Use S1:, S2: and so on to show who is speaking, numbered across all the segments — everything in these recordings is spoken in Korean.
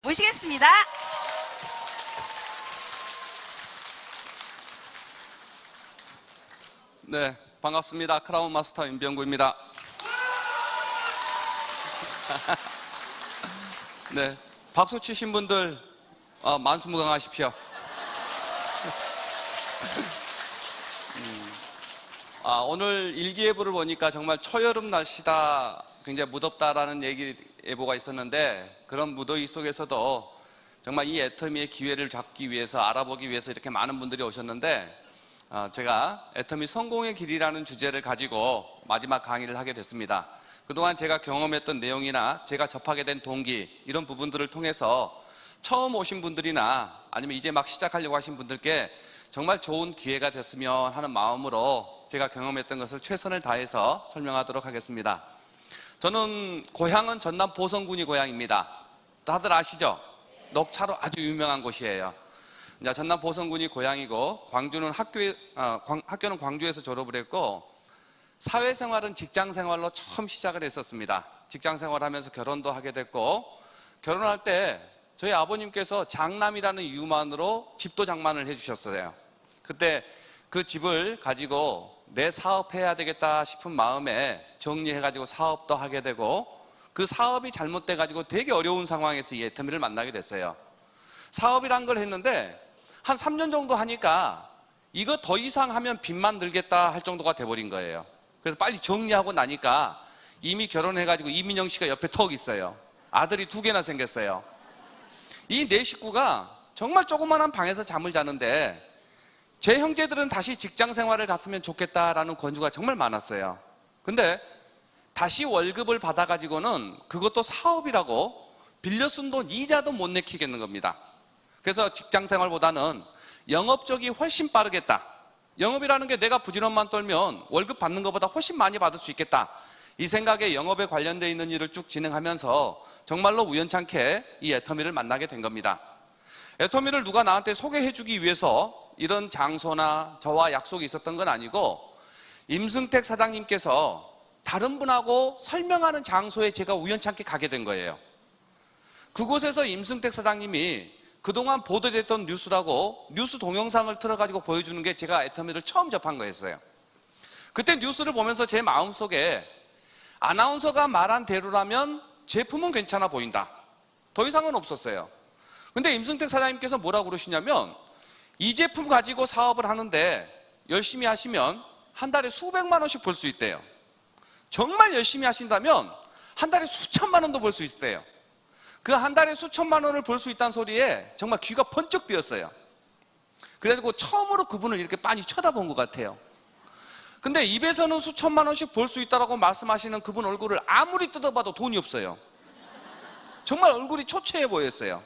S1: 모시겠습니다.
S2: 네, 반갑습니다. 크라운 마스터 임병구입니다. 네, 박수 치신 분들 만수무강하십시오. 오늘 일기예보를 보니까 정말 초여름 날씨다, 굉장히 무덥다라는 예보가 있었는데, 그런 무더위 속에서도 정말 이 애터미의 기회를 잡기 위해서, 알아보기 위해서 이렇게 많은 분들이 오셨는데, 제가 애터미 성공의 길이라는 주제를 가지고 마지막 강의를 하게 됐습니다. 그동안 제가 경험했던 내용이나 제가 접하게 된 동기, 이런 부분들을 통해서 처음 오신 분들이나 아니면 이제 막 시작하려고 하신 분들께 정말 좋은 기회가 됐으면 하는 마음으로 제가 경험했던 것을 최선을 다해서 설명하도록 하겠습니다. 저는 고향은 전남 보성군이 고향입니다. 다들 아시죠? 녹차로 아주 유명한 곳이에요. 전남 보성군이 고향이고, 학교는 광주에서 졸업을 했고, 사회생활은 직장생활로 처음 시작을 했었습니다. 직장생활하면서 결혼도 하게 됐고, 결혼할 때 저희 아버님께서 장남이라는 이유만으로 집도 장만을 해주셨어요. 그때 그 집을 가지고 내 사업해야 되겠다 싶은 마음에 정리해가지고 사업도 하게 되고, 그 사업이 잘못돼가지고 되게 어려운 상황에서 이 애터미를 만나게 됐어요. 사업이란 걸 했는데 한 3년 정도 하니까 이거 더 이상 하면 빚만 늘겠다 할 정도가 돼버린 거예요. 그래서 빨리 정리하고 나니까 이미 결혼해가지고 이민영 씨가 옆에 턱 있어요. 아들이 2개나 생겼어요. 이 4식구가 정말 조그만한 방에서 잠을 자는데, 제 형제들은 다시 직장 생활을 갔으면 좋겠다라는 권유가 정말 많았어요. 근데 다시 월급을 받아가지고는 그것도 사업이라고 빌려 쓴 돈 이자도 못 내키겠는 겁니다. 그래서 직장 생활보다는 영업 쪽이 훨씬 빠르겠다. 영업이라는 게 내가 부지런만 떨면 월급 받는 것보다 훨씬 많이 받을 수 있겠다. 이 생각에 영업에 관련되어 있는 일을 쭉 진행하면서 정말로 우연찮게 이 애터미를 만나게 된 겁니다. 애터미를 누가 나한테 소개해주기 위해서 이런 장소나 저와 약속이 있었던 건 아니고, 임승택 사장님께서 다른 분하고 설명하는 장소에 제가 우연찮게 가게 된 거예요. 그곳에서 임승택 사장님이 그동안 보도됐던 뉴스라고 뉴스 동영상을 틀어가지고 보여주는 게 제가 애터미를 처음 접한 거였어요. 그때 뉴스를 보면서 제 마음속에 아나운서가 말한 대로라면 제품은 괜찮아 보인다. 더 이상은 없었어요. 근데 임승택 사장님께서 뭐라고 그러시냐면, 이 제품 가지고 사업을 하는데 열심히 하시면 한 달에 수백만 원씩 벌 수 있대요. 정말 열심히 하신다면 한 달에 수천만 원도 벌 수 있대요. 그 한 달에 수천만 원을 벌 수 있다는 소리에 정말 귀가 번쩍 뜨였어요. 그래가지고 처음으로 그분을 이렇게 빤히 쳐다본 것 같아요. 근데 입에서는 수천만 원씩 벌 수 있다고 말씀하시는 그분 얼굴을 아무리 뜯어봐도 돈이 없어요. 정말 얼굴이 초췌해 보였어요.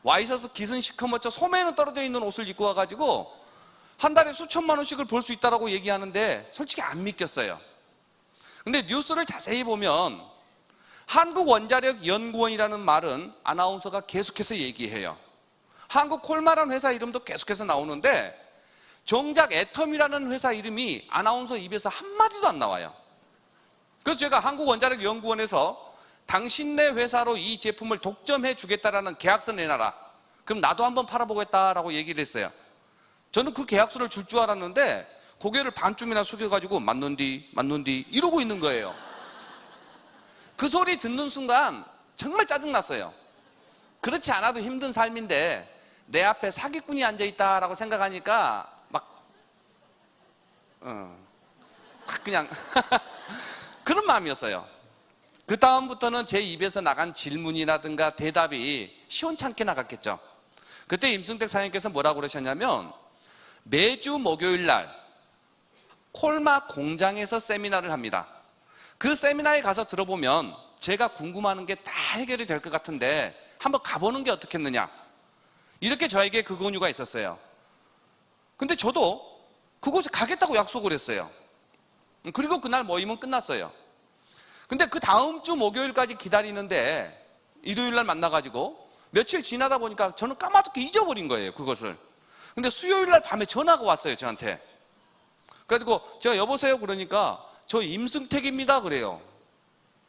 S2: 와 있어서 기승 시커멓죠. 소매는 떨어져 있는 옷을 입고 와가지고 한 달에 수천만 원씩을 벌 수 있다고 얘기하는데 솔직히 안 믿겼어요. 근데 뉴스를 자세히 보면 한국원자력연구원이라는 말은 아나운서가 계속해서 얘기해요. 한국콜마라는 회사 이름도 계속해서 나오는데, 정작 애텀이라는 회사 이름이 아나운서 입에서 한마디도 안 나와요. 그래서 제가 한국원자력연구원에서 당신네 회사로 이 제품을 독점해 주겠다라는 계약서 내놔라. 그럼 나도 한번 팔아보겠다라고 얘기를 했어요. 저는 그 계약서를 줄 줄 알았는데 고개를 반쯤이나 숙여가지고 맞는디 이러고 있는 거예요. 그 소리 듣는 순간 정말 짜증났어요. 그렇지 않아도 힘든 삶인데 내 앞에 사기꾼이 앉아있다라고 생각하니까 그냥 그런 마음이었어요. 그 다음부터는 제 입에서 나간 질문이라든가 대답이 시원찮게 나갔겠죠. 그때 임승택 사장님께서 뭐라고 그러셨냐면, 매주 목요일 날 콜마 공장에서 세미나를 합니다. 그 세미나에 가서 들어보면 제가 궁금한 게 다 해결이 될 것 같은데 한번 가보는 게 어떻겠느냐, 이렇게 저에게 그 권유가 있었어요. 근데 저도 그곳에 가겠다고 약속을 했어요. 그리고 그날 모임은 끝났어요. 근데 그 다음 주 목요일까지 기다리는데 일요일 날 만나가지고 며칠 지나다 보니까 저는 까맣게 잊어버린 거예요, 그것을. 근데 수요일 날 밤에 전화가 왔어요, 저한테. 그래가지고 제가 여보세요 그러니까 저 임승택입니다 그래요.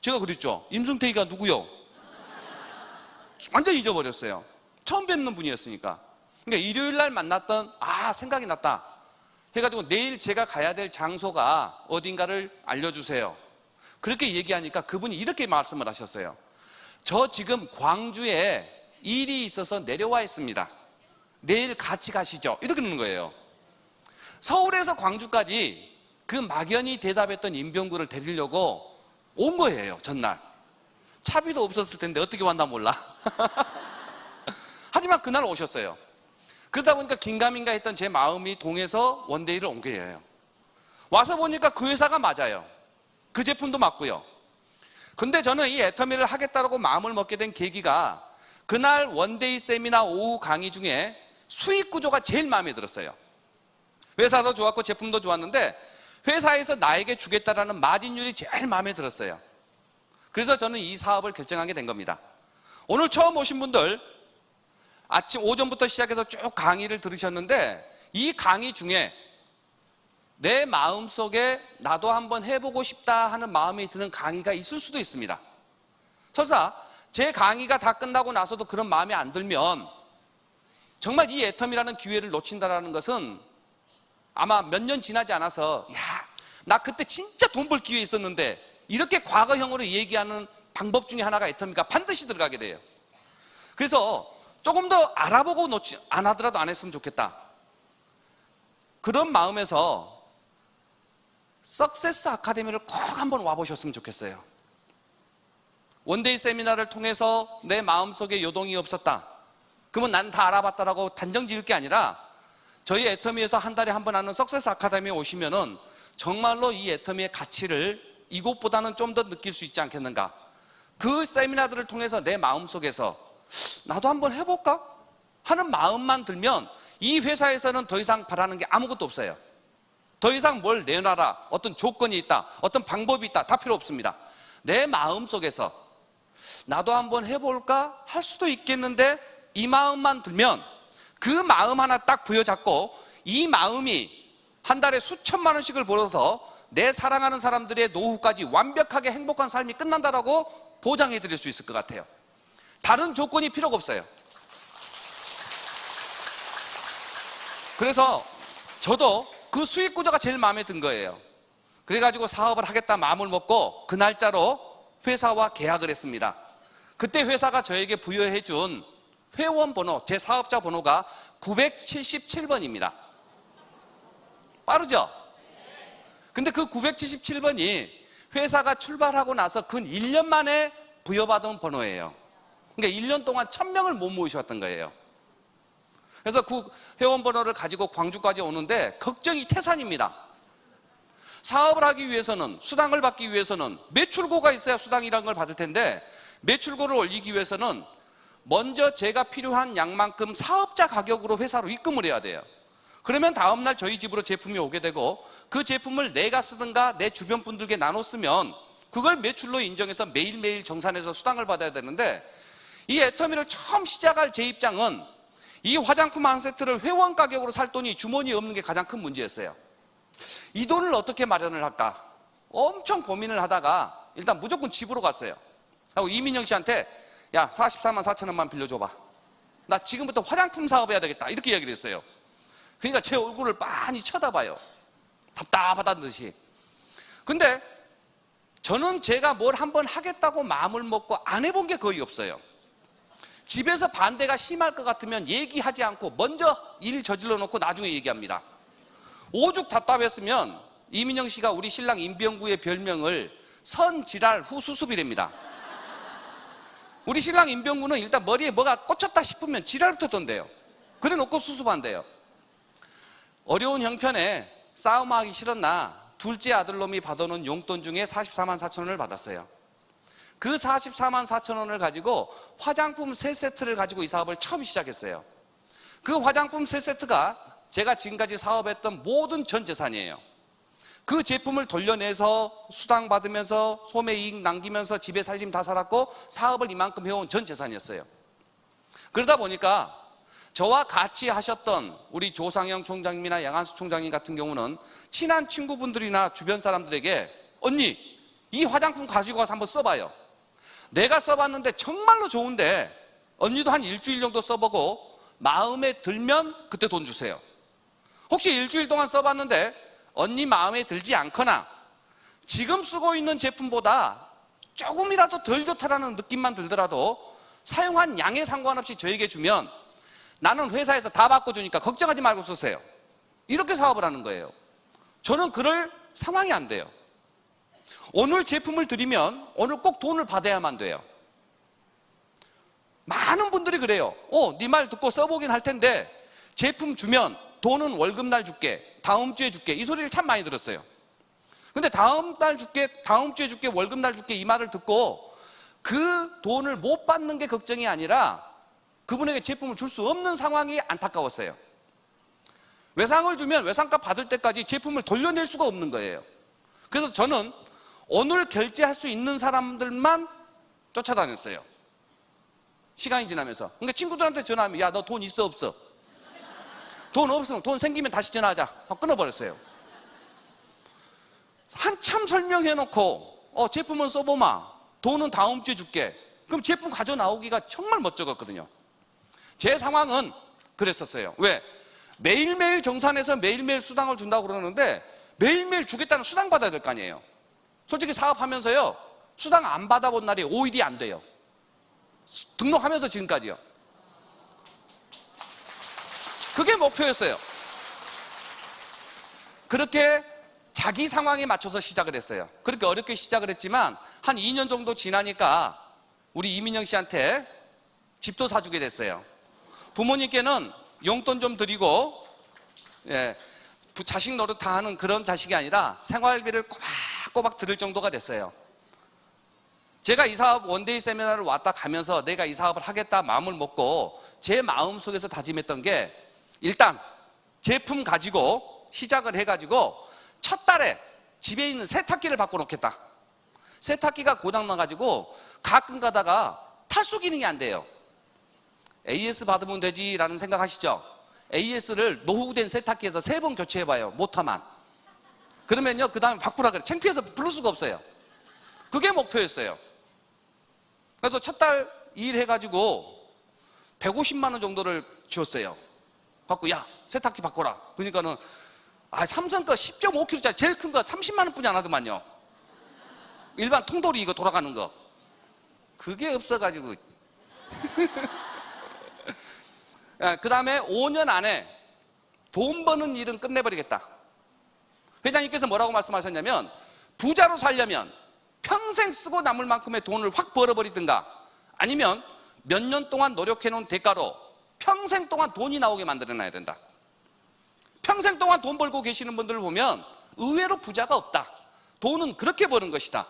S2: 제가 그랬죠. 임승택이가 누구요? 완전 잊어버렸어요. 처음 뵙는 분이었으니까. 그러니까 일요일 날 만났던 생각이 났다 해가지고 내일 제가 가야 될 장소가 어딘가를 알려주세요. 그렇게 얘기하니까 그분이 이렇게 말씀을 하셨어요. 저 지금 광주에 일이 있어서 내려와 있습니다. 내일 같이 가시죠. 이렇게 묻는 거예요. 서울에서 광주까지 그 막연히 대답했던 임병구를 데리려고 온 거예요. 전날 차비도 없었을 텐데 어떻게 왔나 몰라. 하지만 그날 오셨어요. 그러다 보니까 긴가민가 했던 제 마음이 동해서 원데이를 온 거예요. 와서 보니까 그 회사가 맞아요. 그 제품도 맞고요. 근데 저는 이 애터미를 하겠다고 마음을 먹게 된 계기가 그날 원데이 세미나 오후 강의 중에 수익 구조가 제일 마음에 들었어요. 회사도 좋았고 제품도 좋았는데 회사에서 나에게 주겠다라는 마진율이 제일 마음에 들었어요. 그래서 저는 이 사업을 결정하게 된 겁니다. 오늘 처음 오신 분들 아침 오전부터 시작해서 쭉 강의를 들으셨는데 이 강의 중에 내 마음속에 나도 한번 해보고 싶다 하는 마음이 드는 강의가 있을 수도 있습니다. 설사 제 강의가 다 끝나고 나서도 그런 마음이 안 들면 정말 이 애텀이라는 기회를 놓친다는 것은 아마 몇 년 지나지 않아서 나 그때 진짜 돈 벌 기회 있었는데 이렇게 과거형으로 얘기하는 방법 중에 하나가 애텀이가 반드시 들어가게 돼요. 그래서 조금 더 알아보고 놓지 안 하더라도 안 했으면 좋겠다. 그런 마음에서 석세스 아카데미를 꼭 한번 와보셨으면 좋겠어요. 원데이 세미나를 통해서 내 마음속에 요동이 없었다. 그러면 난 다 알아봤다라고 단정 지을 게 아니라 저희 애터미에서 한 달에 한 번 하는 석세스 아카데미에 오시면은 정말로 이 애터미의 가치를 이곳보다는 좀 더 느낄 수 있지 않겠는가. 그 세미나들을 통해서 내 마음속에서 나도 한번 해볼까 하는 마음만 들면 이 회사에서는 더 이상 바라는 게 아무것도 없어요. 더 이상 뭘 내놔라, 어떤 조건이 있다, 어떤 방법이 있다, 다 필요 없습니다. 내 마음속에서 나도 한번 해볼까 할 수도 있겠는데 이 마음만 들면 그 마음 하나 딱 부여잡고 이 마음이 한 달에 수천만 원씩을 벌어서 내 사랑하는 사람들의 노후까지 완벽하게 행복한 삶이 끝난다라고 보장해 드릴 수 있을 것 같아요. 다른 조건이 필요가 없어요. 그래서 저도 그 수익 구조가 제일 마음에 든 거예요. 그래가지고 사업을 하겠다 마음을 먹고 그 날짜로 회사와 계약을 했습니다. 그때 회사가 저에게 부여해 준 회원 번호, 제 사업자 번호가 977번입니다. 빠르죠? 근데 그 977번이 회사가 출발하고 나서 근 1년 만에 부여받은 번호예요. 그러니까 1년 동안 1000명을 못 모으셨던 거예요. 그래서 그 회원 번호를 가지고 광주까지 오는데 걱정이 태산입니다. 사업을 하기 위해서는, 수당을 받기 위해서는 매출고가 있어야 수당이라는 걸 받을 텐데 매출고를 올리기 위해서는 먼저 제가 필요한 양만큼 사업자 가격으로 회사로 입금을 해야 돼요. 그러면 다음날 저희 집으로 제품이 오게 되고 그 제품을 내가 쓰든가 내 주변 분들께 나눠 쓰면 그걸 매출로 인정해서 매일매일 정산해서 수당을 받아야 되는데 이 애터미를 처음 시작할 제 입장은 이 화장품 한 세트를 회원 가격으로 살 돈이 주머니에 없는 게 가장 큰 문제였어요. 이 돈을 어떻게 마련을 할까? 엄청 고민을 하다가 일단 무조건 집으로 갔어요. 하고 이민영 씨한테 야 44만 4천 원만 빌려줘봐. 나 지금부터 화장품 사업해야 되겠다. 이렇게 이야기를 했어요. 그러니까 제 얼굴을 빤히 쳐다봐요. 답답하다는 듯이. 근데 저는 제가 뭘 한번 하겠다고 마음을 먹고 안 해본 게 거의 없어요. 집에서 반대가 심할 것 같으면 얘기하지 않고 먼저 일 저질러 놓고 나중에 얘기합니다. 오죽 답답했으면 이민영 씨가 우리 신랑 임병구의 별명을 선지랄 후 수습이랍니다. 우리 신랑 임병구는 일단 머리에 뭐가 꽂혔다 싶으면 지랄부터 던데요. 그래 놓고 수습한대요. 어려운 형편에 싸움하기 싫었나 둘째 아들놈이 받아놓은 용돈 중에 44만 4천 원을 받았어요. 그 44만 4천 원을 가지고 화장품 3세트를 가지고 이 사업을 처음 시작했어요. 그 화장품 3세트가 제가 지금까지 사업했던 모든 전 재산이에요. 그 제품을 돌려내서 수당 받으면서 소매이익 남기면서 집에 살림 다 살았고 사업을 이만큼 해온 전 재산이었어요. 그러다 보니까 저와 같이 하셨던 우리 조상영 총장님이나 양한수 총장님 같은 경우는 친한 친구분들이나 주변 사람들에게 언니 이 화장품 가지고 가서 한번 써봐요. 내가 써봤는데 정말로 좋은데 언니도 한 일주일 정도 써보고 마음에 들면 그때 돈 주세요. 혹시 일주일 동안 써봤는데 언니 마음에 들지 않거나 지금 쓰고 있는 제품보다 조금이라도 덜 좋다라는 느낌만 들더라도 사용한 양에 상관없이 저에게 주면 나는 회사에서 다 바꿔주니까 걱정하지 말고 쓰세요. 이렇게 사업을 하는 거예요. 저는 그럴 상황이 안 돼요. 오늘 제품을 드리면 오늘 꼭 돈을 받아야만 돼요. 많은 분들이 그래요. 네 말 듣고 써보긴 할 텐데 제품 주면 돈은 월급날 줄게, 다음 주에 줄게, 이 소리를 참 많이 들었어요. 근데 다음 달 줄게, 다음 주에 줄게, 월급날 줄게 이 말을 듣고 그 돈을 못 받는 게 걱정이 아니라 그분에게 제품을 줄 수 없는 상황이 안타까웠어요. 외상을 주면 외상값 받을 때까지 제품을 돌려낼 수가 없는 거예요. 그래서 저는 오늘 결제할 수 있는 사람들만 쫓아다녔어요. 시간이 지나면서. 그러니까 친구들한테 전화하면 야, 너 돈 있어 없어? 돈 없으면 돈 생기면 다시 전화하자 하고 끊어버렸어요. 한참 설명해놓고 제품은 써보마, 돈은 다음 주에 줄게. 그럼 제품 가져 나오기가 정말 멋쩍었거든요. 제 상황은 그랬었어요. 왜? 매일매일 정산해서 매일매일 수당을 준다고 그러는데 매일매일 주겠다는 수당 받아야 될 거 아니에요. 솔직히 사업하면서요, 수당 안 받아본 날이 5일이 안 돼요. 등록하면서 지금까지요. 그게 목표였어요. 그렇게 자기 상황에 맞춰서 시작을 했어요. 그렇게 어렵게 시작을 했지만 한 2년 정도 지나니까 우리 이민영 씨한테 집도 사주게 됐어요. 부모님께는 용돈 좀 드리고, 자식 노릇하는 그런 자식이 아니라 생활비를 꼬박꼬박 들을 정도가 됐어요. 제가 이 사업 원데이 세미나를 왔다 가면서 내가 이 사업을 하겠다 마음을 먹고 제 마음속에서 다짐했던 게, 일단 제품 가지고 시작을 해가지고 첫 달에 집에 있는 세탁기를 바꿔놓겠다. 세탁기가 고장나가지고 가끔 가다가 탈수 기능이 안 돼요. AS 받으면 되지라는 생각하시죠? AS를 노후된 세탁기에서 3번 교체해봐요. 모터만. 그러면요, 그 다음에 바꾸라 그래. 창피해서 부를 수가 없어요. 그게 목표였어요. 그래서 첫 달 일 해가지고 150만 원 정도를 쥐었어요. 갖고 야, 세탁기 바꿔라. 그러니까는 삼성 거 10.5kg짜리 제일 큰 거 30만 원뿐이 안 하더만요. 일반 통돌이 이거 돌아가는 거. 그게 없어가지고. 그 다음에 5년 안에 돈 버는 일은 끝내버리겠다. 회장님께서 뭐라고 말씀하셨냐면, 부자로 살려면 평생 쓰고 남을 만큼의 돈을 확 벌어버리든가, 아니면 몇 년 동안 노력해놓은 대가로 평생 동안 돈이 나오게 만들어놔야 된다. 평생 동안 돈 벌고 계시는 분들을 보면 의외로 부자가 없다. 돈은 그렇게 버는 것이다.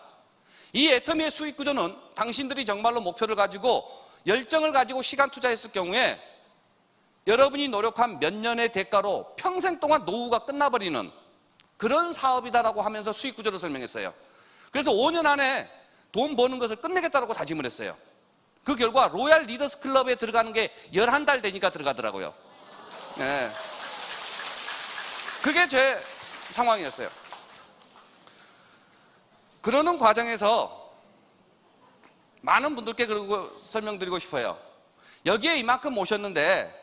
S2: 이 애터미의 수익 구조는 당신들이 정말로 목표를 가지고 열정을 가지고 시간 투자했을 경우에 여러분이 노력한 몇 년의 대가로 평생 동안 노후가 끝나버리는 그런 사업이다라고 하면서 수익 구조를 설명했어요. 그래서 5년 안에 돈 버는 것을 끝내겠다고 다짐을 했어요. 그 결과 로얄 리더스 클럽에 들어가는 게 11달 되니까 들어가더라고요. 네. 그게 제 상황이었어요. 그러는 과정에서 많은 분들께 그러고 설명드리고 싶어요. 여기에 이만큼 오셨는데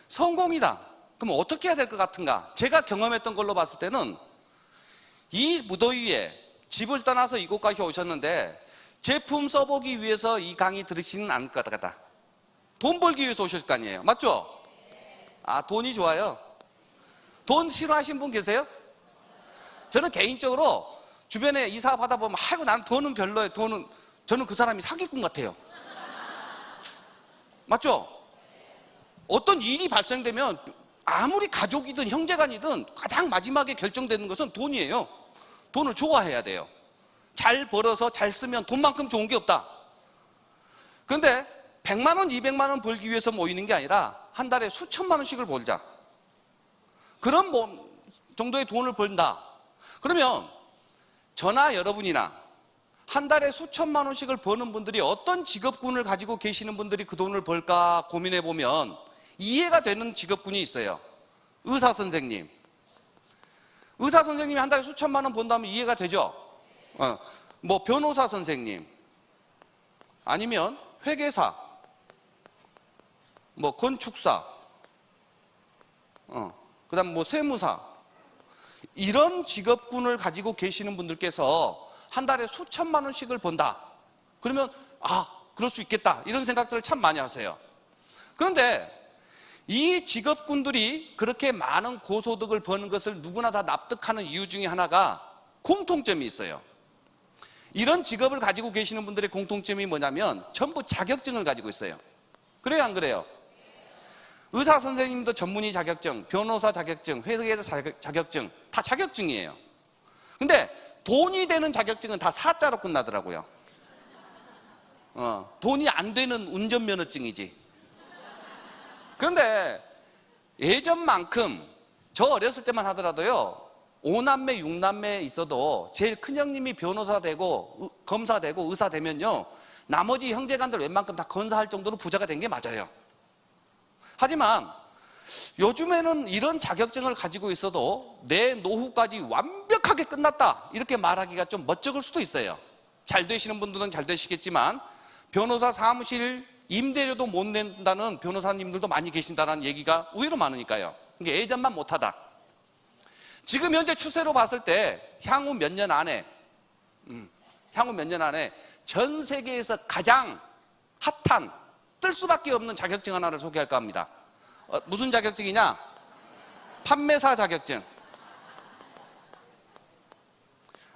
S2: 성공이다. 그럼 어떻게 해야 될 것 같은가? 제가 경험했던 걸로 봤을 때는 이 무더위에 집을 떠나서 이곳까지 오셨는데 제품 써보기 위해서 이 강의 들으시는 않을 것 같다. 돈 벌기 위해서 오셨을 거 아니에요. 맞죠? 돈이 좋아요. 돈 싫어하시는 분 계세요? 저는 개인적으로 주변에 이 사업 하다 보면 아이고 나는 돈은 별로예요. 저는 그 사람이 사기꾼 같아요. 맞죠? 어떤 일이 발생되면 아무리 가족이든 형제간이든 가장 마지막에 결정되는 것은 돈이에요. 돈을 좋아해야 돼요. 잘 벌어서 잘 쓰면 돈만큼 좋은 게 없다. 그런데 100만 원, 200만 원 벌기 위해서 모이는 게 아니라 한 달에 수천만 원씩을 벌자. 그런 정도의 돈을 벌다. 그러면 저나 여러분이나 한 달에 수천만 원씩을 버는 분들이 어떤 직업군을 가지고 계시는 분들이 그 돈을 벌까 고민해 보면 이해가 되는 직업군이 있어요. 의사 선생님. 의사 선생님이 한 달에 수천만 원 번다면 이해가 되죠? 변호사 선생님. 아니면 회계사. 뭐 건축사, 그다음 뭐 세무사, 이런 직업군을 가지고 계시는 분들께서 한 달에 수천만 원씩을 번다. 그러면 그럴 수 있겠다, 이런 생각들을 참 많이 하세요. 그런데 이 직업군들이 그렇게 많은 고소득을 버는 것을 누구나 다 납득하는 이유 중에 하나가 공통점이 있어요. 이런 직업을 가지고 계시는 분들의 공통점이 뭐냐면 전부 자격증을 가지고 있어요. 그래요, 안 그래요? 의사 선생님도 전문의 자격증, 변호사 자격증, 회계사 자격증, 다 자격증이에요. 근데 돈이 되는 자격증은 다 사자로 끝나더라고요. 돈이 안 되는 운전면허증이지. 그런데 예전만큼 저 어렸을 때만 하더라도요, 5남매, 6남매 있어도 제일 큰 형님이 변호사 되고 검사 되고 의사 되면요, 나머지 형제간들 웬만큼 다 건사할 정도로 부자가 된 게 맞아요. 하지만 요즘에는 이런 자격증을 가지고 있어도 내 노후까지 완벽하게 끝났다, 이렇게 말하기가 좀 멋쩍을 수도 있어요. 잘 되시는 분들은 잘 되시겠지만 변호사 사무실 임대료도 못 낸다는 변호사님들도 많이 계신다는 얘기가 의외로 많으니까요. 그게 예전만 못하다. 지금 현재 추세로 봤을 때 향후 몇 년 안에 전 세계에서 가장 핫한, 뜰 수밖에 없는 자격증 하나를 소개할까 합니다. 무슨 자격증이냐? 판매사 자격증.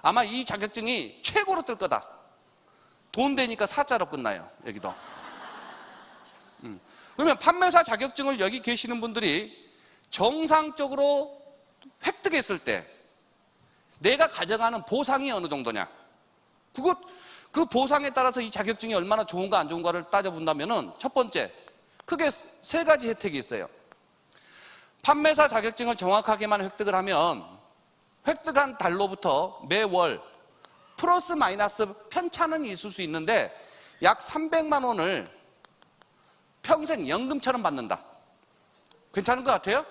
S2: 아마 이 자격증이 최고로 뜰 거다. 돈 되니까 사자로 끝나요, 여기도. 그러면 판매사 자격증을 여기 계시는 분들이 정상적으로 획득했을 때 내가 가져가는 보상이 어느 정도냐, 그 보상에 따라서 이 자격증이 얼마나 좋은가 안 좋은가를 따져본다면은, 첫 번째, 크게 세 가지 혜택이 있어요. 판매사 자격증을 정확하게만 획득을 하면 획득한 달로부터 매월 플러스 마이너스 편차는 있을 수 있는데 약 300만 원을 평생 연금처럼 받는다. 괜찮은 것 같아요?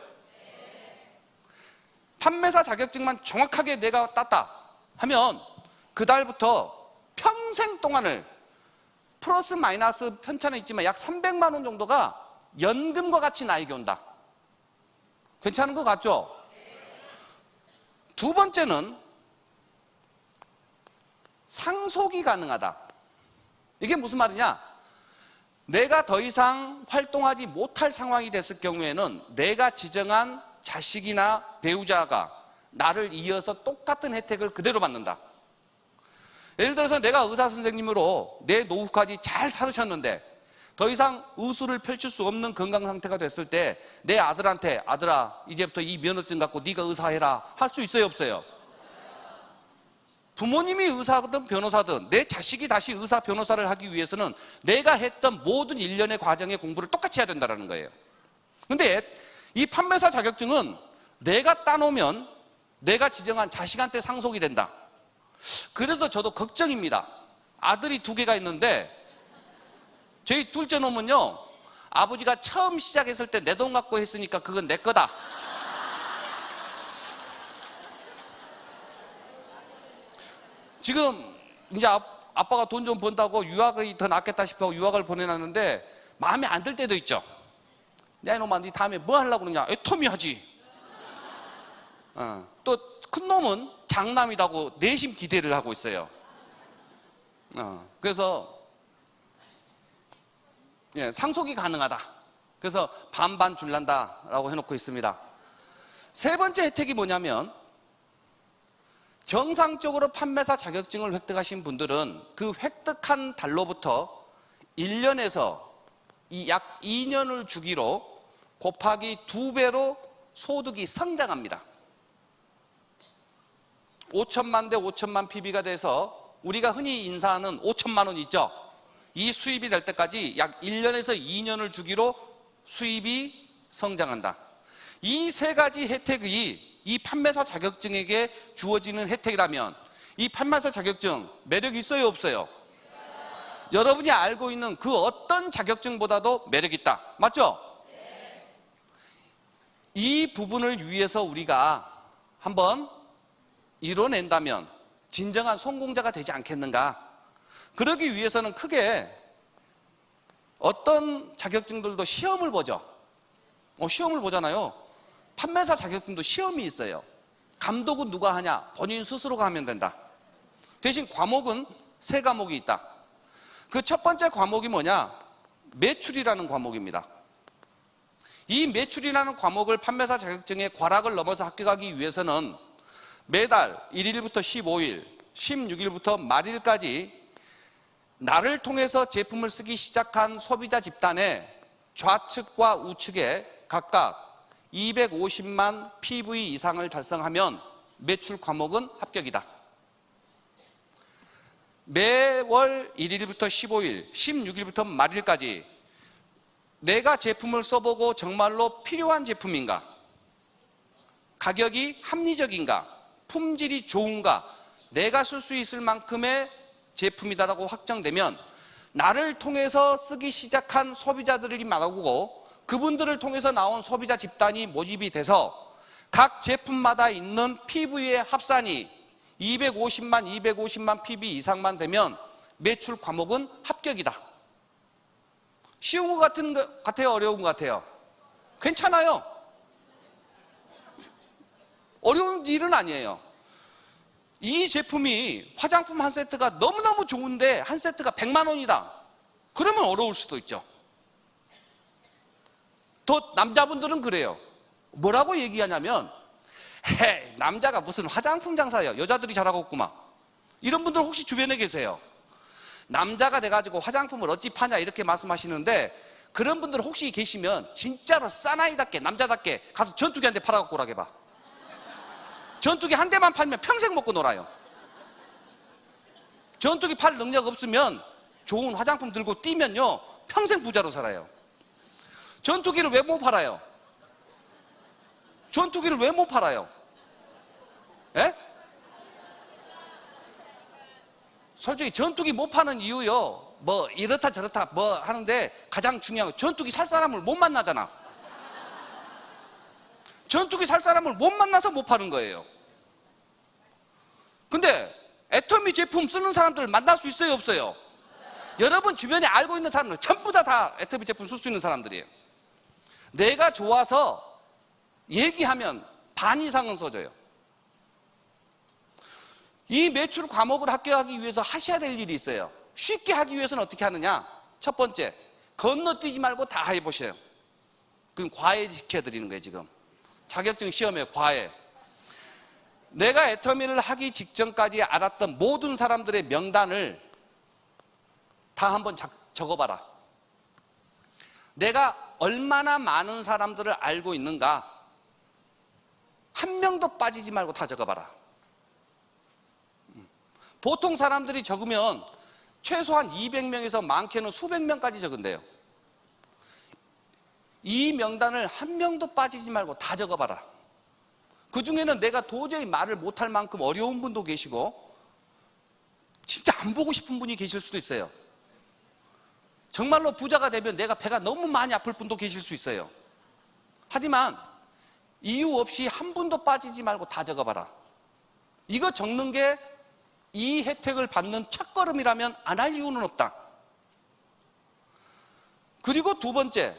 S2: 판매사 자격증만 정확하게 내가 땄다 하면 그 달부터 평생 동안을 플러스 마이너스 편차는 있지만 약 300만 원 정도가 연금과 같이 나에게 온다. 괜찮은 것 같죠? 두 번째는 상속이 가능하다. 이게 무슨 말이냐? 내가 더 이상 활동하지 못할 상황이 됐을 경우에는 내가 지정한 자식이나 배우자가 나를 이어서 똑같은 혜택을 그대로 받는다. 예를 들어서 내가 의사 선생님으로 내 노후까지 잘 살으셨는데 더 이상 의술을 펼칠 수 없는 건강 상태가 됐을 때 내 아들한테, 아들아, 이제부터 이 면허증 갖고 네가 의사해라, 할 수 있어요, 없어요? 부모님이 의사든 변호사든 내 자식이 다시 의사, 변호사를 하기 위해서는 내가 했던 모든 일련의 과정의 공부를 똑같이 해야 된다는 거예요. 근데 이 판매사 자격증은 내가 따놓으면 내가 지정한 자식한테 상속이 된다. 그래서 저도 걱정입니다. 아들이 2개가 있는데 저희 둘째 놈은요, 아버지가 처음 시작했을 때 내 돈 갖고 했으니까 그건 내 거다. 지금 이제 아빠가 돈 좀 번다고 유학이 더 낫겠다 싶어 유학을 보내놨는데 마음에 안 들 때도 있죠. 야 이놈아, 네 다음에 뭐 하려고 그러냐? 애터미 하지. 또 큰 놈은 장남이라고 내심 기대를 하고 있어요. 그래서 상속이 가능하다. 그래서 반반 줄란다라고 해놓고 있습니다. 세 번째 혜택이 뭐냐면, 정상적으로 판매사 자격증을 획득하신 분들은 그 획득한 달로부터 1년에서 약 2년을 주기로 곱하기 2배로 소득이 성장합니다. 5천만 대 5천만 PB가 돼서 우리가 흔히 인사하는 5천만 원 있죠? 이 수입이 될 때까지 약 1년에서 2년을 주기로 수입이 성장한다. 이 세 가지 혜택이 이 판매사 자격증에게 주어지는 혜택이라면 이 판매사 자격증 매력이 있어요, 없어요? 여러분이 알고 있는 그 어떤 자격증보다도 매력이 있다. 맞죠? 이 부분을 위해서 우리가 한번 이뤄낸다면 진정한 성공자가 되지 않겠는가? 그러기 위해서는 크게 어떤 자격증들도 시험을 보죠. 시험을 보잖아요. 판매사 자격증도 시험이 있어요. 감독은 누가 하냐? 본인 스스로가 하면 된다. 대신 과목은 3과목이 있다. 그 첫 번째 과목이 뭐냐? 매출이라는 과목입니다. 이 매출이라는 과목을 판매사 자격증의 과락을 넘어서 합격하기 위해서는 매달 1일부터 15일, 16일부터 말일까지 나를 통해서 제품을 쓰기 시작한 소비자 집단의 좌측과 우측에 각각 250만 PV 이상을 달성하면 매출 과목은 합격이다. 매월 1일부터 15일, 16일부터 말일까지 내가 제품을 써보고 정말로 필요한 제품인가? 가격이 합리적인가? 품질이 좋은가? 내가 쓸 수 있을 만큼의 제품이다라고 확정되면 나를 통해서 쓰기 시작한 소비자들이 나오고 그분들을 통해서 나온 소비자 집단이 모집이 돼서 각 제품마다 있는 PV의 합산이 250만 PV 이상만 되면 매출 과목은 합격이다. 쉬운 것 같아요? 어려운 것 같아요? 괜찮아요. 어려운 일은 아니에요. 이 제품이 화장품 한 세트가 너무너무 좋은데 한 세트가 100만 원이다. 그러면 어려울 수도 있죠. 더 남자분들은 그래요. 뭐라고 얘기하냐면 헤이, 남자가 무슨 화장품 장사예요. 여자들이 잘하고 있구만. 이런 분들 혹시 주변에 계세요? 남자가 돼가지고 화장품을 어찌 파냐 이렇게 말씀하시는데 그런 분들 혹시 계시면 진짜로 사나이답게 남자답게 가서 전투기 한 대 팔아갖고 오라고 해봐. 전투기 한 대만 팔면 평생 먹고 놀아요. 전투기 팔 능력 없으면 좋은 화장품 들고 뛰면요 평생 부자로 살아요. 전투기를 왜 못 팔아요? 전투기를 왜 못 팔아요? 예? 솔직히 전투기 못 파는 이유요 뭐 이렇다 저렇다 뭐 하는데 가장 중요한 건 전투기 살 사람을 못 만나잖아. 전투기 살 사람을 못 만나서 못 파는 거예요. 근데 애터미 제품 쓰는 사람들 만날 수 있어요 없어요? 여러분 주변에 알고 있는 사람들 전부 다 애터미 제품 쓸 수 있는 사람들이에요. 내가 좋아서 얘기하면 반 이상은 써줘요. 이 매출 과목을 합격하기 위해서 하셔야 될 일이 있어요. 쉽게 하기 위해서는 어떻게 하느냐? 첫 번째, 건너뛰지 말고 다 해보세요. 그건 과외 시켜드리는 거예요 지금. 자격증 시험에 과외. 내가 애터미를 하기 직전까지 알았던 모든 사람들의 명단을 다 한번 적어봐라. 내가 얼마나 많은 사람들을 알고 있는가 한 명도 빠지지 말고 다 적어봐라. 보통 사람들이 적으면 최소한 200명에서 많게는 수백 명까지 적은대요. 이 명단을 한 명도 빠지지 말고 다 적어봐라. 그 중에는 내가 도저히 말을 못할 만큼 어려운 분도 계시고 진짜 안 보고 싶은 분이 계실 수도 있어요. 정말로 부자가 되면 내가 배가 너무 많이 아플 분도 계실 수 있어요. 하지만 이유 없이 한 분도 빠지지 말고 다 적어봐라. 이거 적는 게 이 혜택을 받는 첫걸음이라면 안 할 이유는 없다. 그리고 두 번째,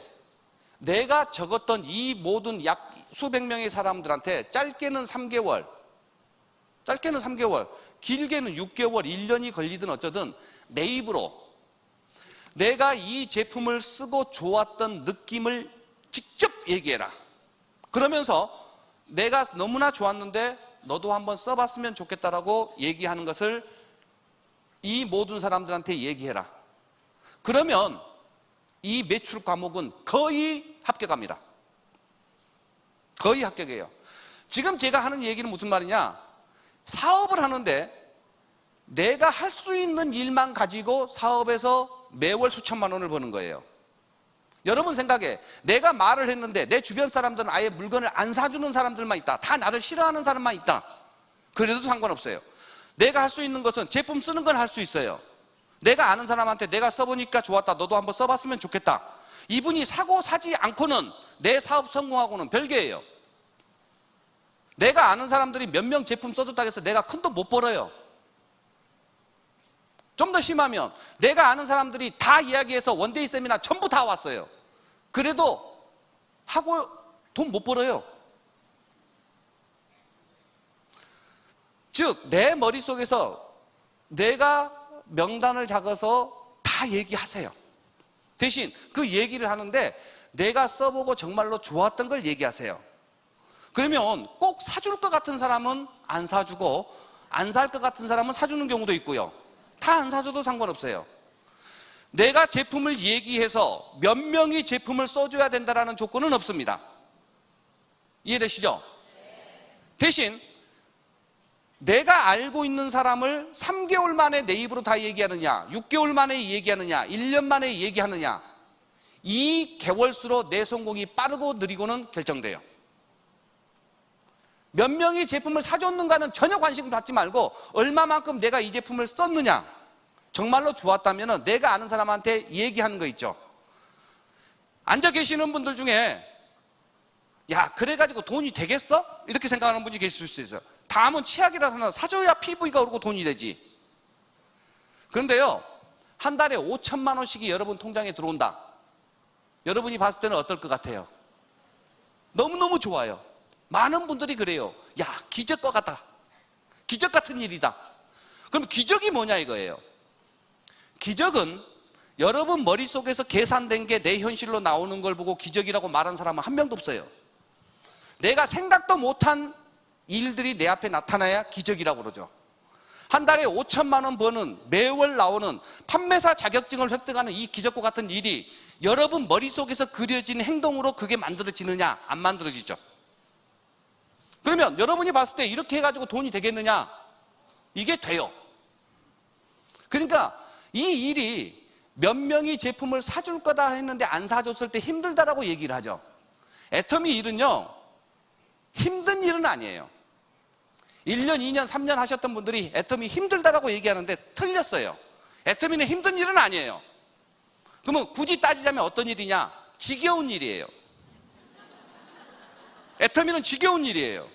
S2: 내가 적었던 이 모든 약 수백 명의 사람들한테 짧게는 3개월, 길게는 6개월, 1년이 걸리든 어쩌든 내 입으로 내가 이 제품을 쓰고 좋았던 느낌을 직접 얘기해라. 그러면서 내가 너무나 좋았는데 너도 한번 써봤으면 좋겠다라고 얘기하는 것을 이 모든 사람들한테 얘기해라. 그러면 이 매출 과목은 거의 합격합니다. 거의 합격이에요. 지금 제가 하는 얘기는 무슨 말이냐? 사업을 하는데 내가 할 수 있는 일만 가지고 사업에서 매월 수천만 원을 버는 거예요. 여러분 생각에 내가 말을 했는데 내 주변 사람들은 아예 물건을 안 사주는 사람들만 있다. 다 나를 싫어하는 사람만 있다. 그래도 상관없어요. 내가 할 수 있는 것은 제품 쓰는 건 할 수 있어요. 내가 아는 사람한테 내가 써보니까 좋았다. 너도 한번 써봤으면 좋겠다. 이분이 사고 사지 않고는 내 사업 성공하고는 별개예요. 내가 아는 사람들이 몇 명 제품 써줬다고 해서 내가 큰 돈 못 벌어요. 좀 더 심하면 내가 아는 사람들이 다 이야기해서 원데이 세미나 전부 다 왔어요. 그래도 하고 돈 못 벌어요. 즉 내 머릿속에서 내가 명단을 작아서 다 얘기하세요. 대신 그 얘기를 하는데 내가 써보고 정말로 좋았던 걸 얘기하세요. 그러면 꼭 사줄 것 같은 사람은 안 사주고 안 살 것 같은 사람은 사주는 경우도 있고요. 다 안 사줘도 상관없어요. 내가 제품을 얘기해서 몇 명이 제품을 써줘야 된다는 조건은 없습니다. 이해되시죠? 대신 내가 알고 있는 사람을 3개월 만에 내 입으로 다 얘기하느냐, 6개월 만에 얘기하느냐, 1년 만에 얘기하느냐, 이 개월수로 내 성공이 빠르고 느리고는 결정돼요. 몇 명이 제품을 사줬는가는 전혀 관심 받지 말고 얼마만큼 내가 이 제품을 썼느냐, 정말로 좋았다면 내가 아는 사람한테 얘기하는 거 있죠. 앉아 계시는 분들 중에 야 그래가지고 돈이 되겠어? 이렇게 생각하는 분이 계실 수 있어요. 다음은 치약이라도 하나 사줘야 PV가 오르고 돈이 되지. 그런데요, 한 달에 5천만 원씩이 여러분 통장에 들어온다. 여러분이 봤을 때는 어떨 것 같아요? 너무너무 좋아요. 많은 분들이 그래요. 야 기적과 같다. 기적 같은 일이다. 그럼 기적이 뭐냐 이거예요. 기적은 여러분 머릿속에서 계산된 게 내 현실로 나오는 걸 보고 기적이라고 말하는 사람은 한 명도 없어요. 내가 생각도 못한 일들이 내 앞에 나타나야 기적이라고 그러죠. 한 달에 5천만 원 버는 매월 나오는 판매사 자격증을 획득하는 이 기적과 같은 일이 여러분 머릿속에서 그려진 행동으로 그게 만들어지느냐 안 만들어지죠. 그러면 여러분이 봤을 때 이렇게 해가지고 돈이 되겠느냐? 이게 돼요. 그러니까 이 일이 몇 명이 제품을 사줄 거다 했는데 안 사줬을 때 힘들다라고 얘기를 하죠. 애터미 일은요 힘든 일은 아니에요. 1년, 2년, 3년 하셨던 분들이 애터미 힘들다라고 얘기하는데 틀렸어요. 애터미는 힘든 일은 아니에요. 그러면 굳이 따지자면 어떤 일이냐? 지겨운 일이에요. 애터미는 지겨운 일이에요.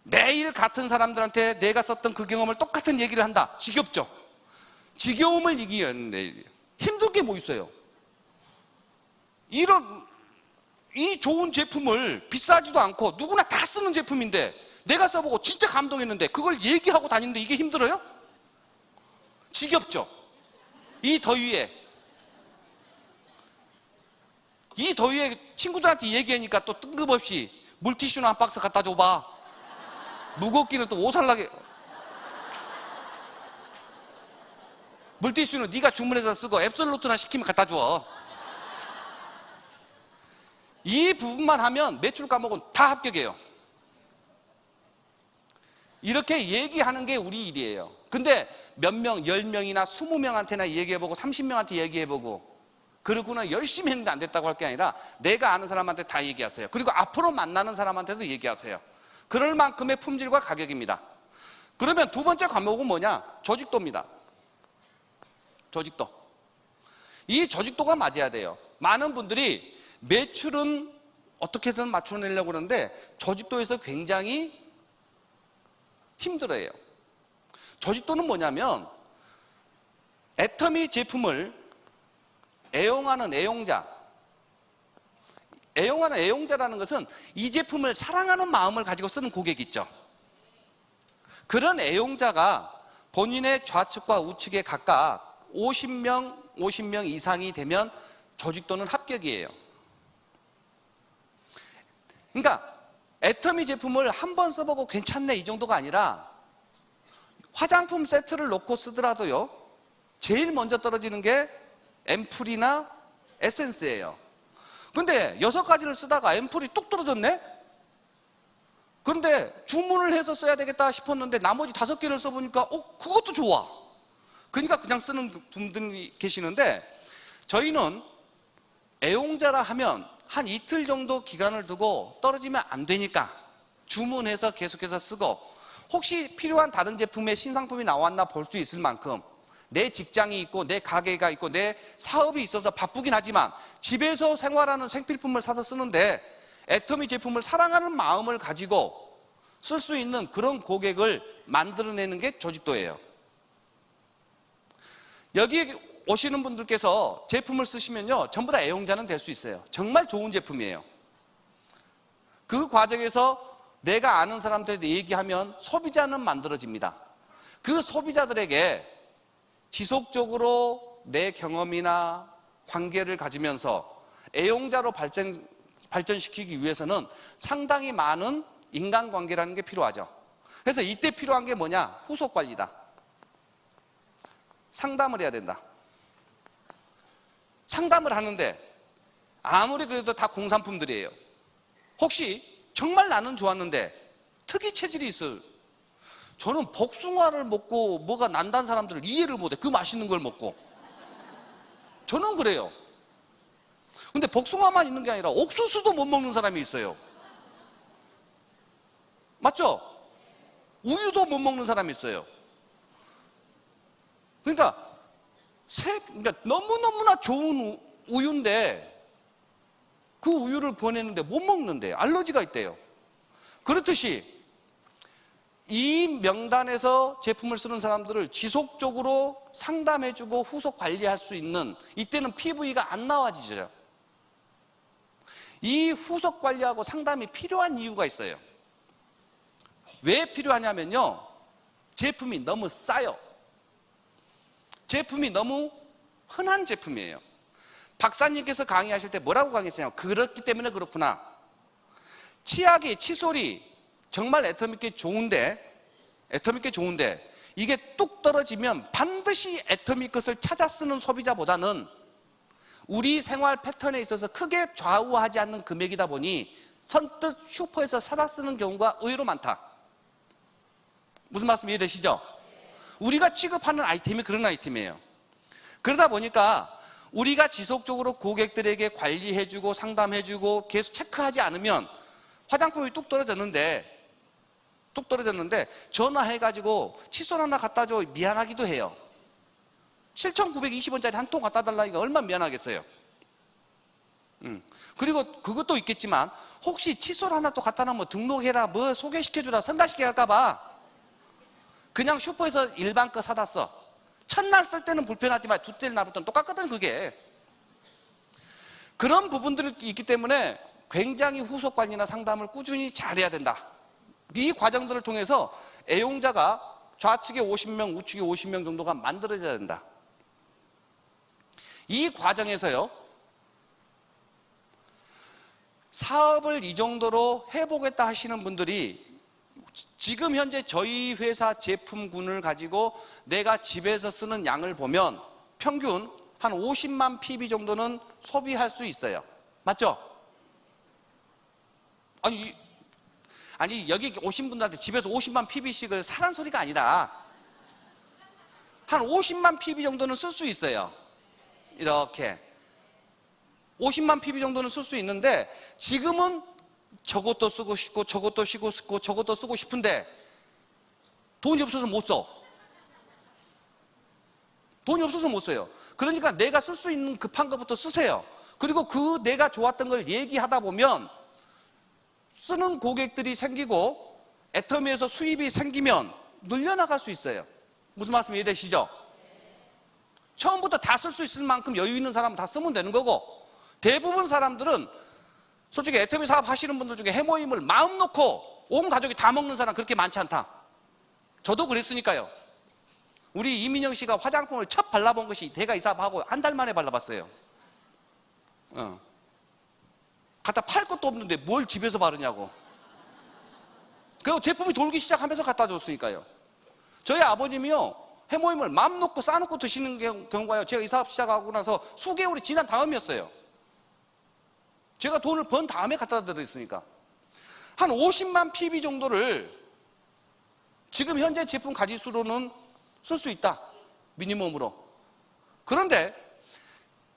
S2: 매일 같은 사람들한테 내가 썼던 그 경험을 똑같은 얘기를 한다. 지겹죠? 지겨움을 이기는 힘들 게 뭐 있어요? 이 좋은 제품을 비싸지도 않고 누구나 다 쓰는 제품인데 내가 써보고 진짜 감동했는데 그걸 얘기하고 다니는데 이게 힘들어요? 지겹죠? 이 더위에 친구들한테 얘기하니까 또 뜬금없이 물티슈나 한 박스 갖다 줘봐. 무겁기는 또 오살나게. 물티슈는 네가 주문해서 쓰고 앱솔루트나 시키면 갖다 줘. 이 부분만 하면 매출 과목은 다 합격이에요. 이렇게 얘기하는 게 우리 일이에요. 근데 몇 명, 10명이나 20명한테나 얘기해보고 30명한테 얘기해보고 그러고는 열심히 했는데 안 됐다고 할 게 아니라 내가 아는 사람한테 다 얘기하세요. 그리고 앞으로 만나는 사람한테도 얘기하세요. 그럴 만큼의 품질과 가격입니다. 그러면 두 번째 과목은 뭐냐? 조직도입니다. 조직도. 이 조직도가 맞아야 돼요. 많은 분들이 매출은 어떻게든 맞춰내려고 그러는데 조직도에서 굉장히 힘들어해요. 조직도는 뭐냐면 애터미 제품을 애용하는 애용자라는 것은 이 제품을 사랑하는 마음을 가지고 쓰는 고객이 있죠. 그런 애용자가 본인의 좌측과 우측에 각각 50명 이상이 되면 조직도는 합격이에요. 그러니까 애터미 제품을 한 번 써보고 괜찮네 이 정도가 아니라 화장품 세트를 놓고 쓰더라도요 제일 먼저 떨어지는 게 앰플이나 에센스예요. 근데 6가지를 쓰다가 앰플이 뚝 떨어졌네? 그런데 주문을 해서 써야 되겠다 싶었는데 나머지 5개를 써보니까 그것도 좋아. 그러니까 그냥 쓰는 분들이 계시는데 저희는 애용자라 하면 한 이틀 정도 기간을 두고 떨어지면 안 되니까 주문해서 계속해서 쓰고 혹시 필요한 다른 제품의 신상품이 나왔나 볼 수 있을 만큼 내 직장이 있고 내 가게가 있고 내 사업이 있어서 바쁘긴 하지만 집에서 생활하는 생필품을 사서 쓰는데 애터미 제품을 사랑하는 마음을 가지고 쓸 수 있는 그런 고객을 만들어내는 게 조직도예요. 여기 오시는 분들께서 제품을 쓰시면요, 전부 다 애용자는 될 수 있어요. 정말 좋은 제품이에요. 그 과정에서 내가 아는 사람들한테 얘기하면 소비자는 만들어집니다. 그 소비자들에게 지속적으로 내 경험이나 관계를 가지면서 애용자로 발전시키기 위해서는 상당히 많은 인간관계라는 게 필요하죠. 그래서 이때 필요한 게 뭐냐? 후속관리다. 상담을 해야 된다. 상담을 하는데 아무리 그래도 다 공산품들이에요. 혹시 정말 나는 좋았는데 특이 체질이 있어요. 저는 복숭아를 먹고 뭐가 난다는 사람들을 이해를 못해. 그 맛있는 걸 먹고. 저는 그래요. 근데 복숭아만 있는 게 아니라 옥수수도 못 먹는 사람이 있어요. 맞죠? 우유도 못 먹는 사람이 있어요. 그러니까 너무너무나 좋은 우유인데 그 우유를 구워내는데 못 먹는데 알러지가 있대요. 그렇듯이 이 명단에서 제품을 쓰는 사람들을 지속적으로 상담해주고 후속 관리할 수 있는, 이때는 PV가 안 나와지죠. 이 후속 관리하고 상담이 필요한 이유가 있어요. 왜 필요하냐면요, 제품이 너무 싸요. 제품이 너무 흔한 제품이에요. 박사님께서 강의하실 때 뭐라고 강의했어요? 그렇기 때문에 그렇구나. 치약이, 칫솔이 정말 애터미께 좋은데 이게 뚝 떨어지면 반드시 애터미 것을 찾아 쓰는 소비자보다는 우리 생활 패턴에 있어서 크게 좌우하지 않는 금액이다 보니 선뜻 슈퍼에서 사다 쓰는 경우가 의외로 많다. 무슨 말씀 이해되시죠? 우리가 취급하는 아이템이 그런 아이템이에요. 그러다 보니까 우리가 지속적으로 고객들에게 관리해주고 상담해주고 계속 체크하지 않으면 화장품이 뚝 떨어졌는데 전화해가지고 칫솔 하나 갖다 줘 미안하기도 해요. 7,920원짜리 한 통 갖다 달라니까 얼마나 미안하겠어요. 그리고 그것도 있겠지만 혹시 칫솔 하나 또 갖다 놓으면 등록해라, 뭐 소개시켜주라, 성가시게 할까봐 그냥 슈퍼에서 일반 거 사다 써. 첫날 쓸 때는 불편하지만 둘째 날부터는 똑같거든. 그게 그런 부분들이 있기 때문에 굉장히 후속 관리나 상담을 꾸준히 잘해야 된다. 이 과정들을 통해서 애용자가 좌측에 50명, 우측에 50명 정도가 만들어져야 된다. 이 과정에서요, 사업을 이 정도로 해보겠다 하시는 분들이 지금 현재 저희 회사 제품군을 가지고 내가 집에서 쓰는 양을 보면 평균 한 50만 PB 정도는 소비할 수 있어요. 맞죠? 아니 여기 오신 분들한테 집에서 50만 PB씩을 사란 소리가 아니라 한 50만 PB 정도는 쓸 수 있어요. 이렇게 50만 PB 정도는 쓸 수 있는데 지금은 저것도 쓰고 싶고 저것도 쓰고 싶고 저것도 쓰고 싶은데 돈이 없어서 못 써. 돈이 없어서 못 써요. 그러니까 내가 쓸 수 있는 급한 것부터 쓰세요. 그리고 그 내가 좋았던 걸 얘기하다 보면 쓰는 고객들이 생기고 애터미에서 수입이 생기면 늘려나갈 수 있어요. 무슨 말씀 이해되시죠? 처음부터 다 쓸 수 있을 만큼 여유 있는 사람은 다 쓰면 되는 거고, 대부분 사람들은 솔직히 애터미 사업 하시는 분들 중에 해모임을 마음 놓고 온 가족이 다 먹는 사람 그렇게 많지 않다. 저도 그랬으니까요. 우리 이민영 씨가 화장품을 첫 발라본 것이 대가 이 사업하고 한 달 만에 발라봤어요. 갖다 팔 것도 없는데 뭘 집에서 바르냐고. 그리고 제품이 돌기 시작하면서 갖다 줬으니까요. 저희 아버님이요, 해모임을 마음 놓고 싸놓고 드시는 경우가요, 제가 이 사업 시작하고 나서 수개월이 지난 다음이었어요. 제가 돈을 번 다음에 갖다 드렸으니까. 한 50만 PB 정도를 지금 현재 제품 가지수로는 쓸 수 있다. 미니멈으로. 그런데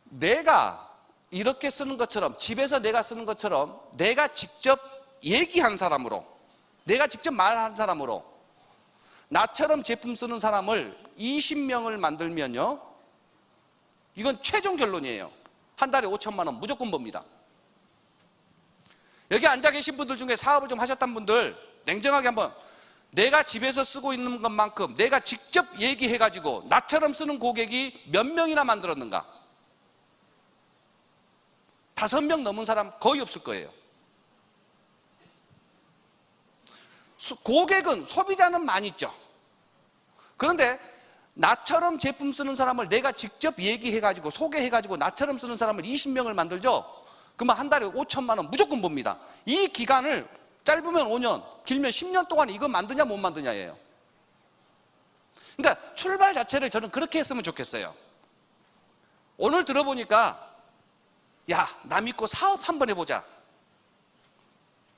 S2: 내가 이렇게 쓰는 것처럼, 집에서 내가 쓰는 것처럼 내가 직접 얘기한 사람으로, 내가 직접 말한 사람으로 나처럼 제품 쓰는 사람을 20명을 만들면요, 이건 최종 결론이에요. 한 달에 5천만 원 무조건 법니다. 여기 앉아 계신 분들 중에 사업을 좀 하셨던 분들, 냉정하게 한번, 내가 집에서 쓰고 있는 것만큼 내가 직접 얘기해가지고 나처럼 쓰는 고객이 몇 명이나 만들었는가? 5명 넘은 사람 거의 없을 거예요. 고객은, 소비자는 많이 있죠. 그런데 나처럼 제품 쓰는 사람을 내가 직접 얘기해가지고 소개해가지고 나처럼 쓰는 사람을 20명을 만들죠. 그러면 한 달에 5천만 원 무조건 봅니다. 이 기간을 짧으면 5년, 길면 10년 동안 이거 만드냐 못 만드냐예요. 그러니까 출발 자체를 저는 그렇게 했으면 좋겠어요. 오늘 들어보니까 야, 나 믿고 사업 한번 해보자.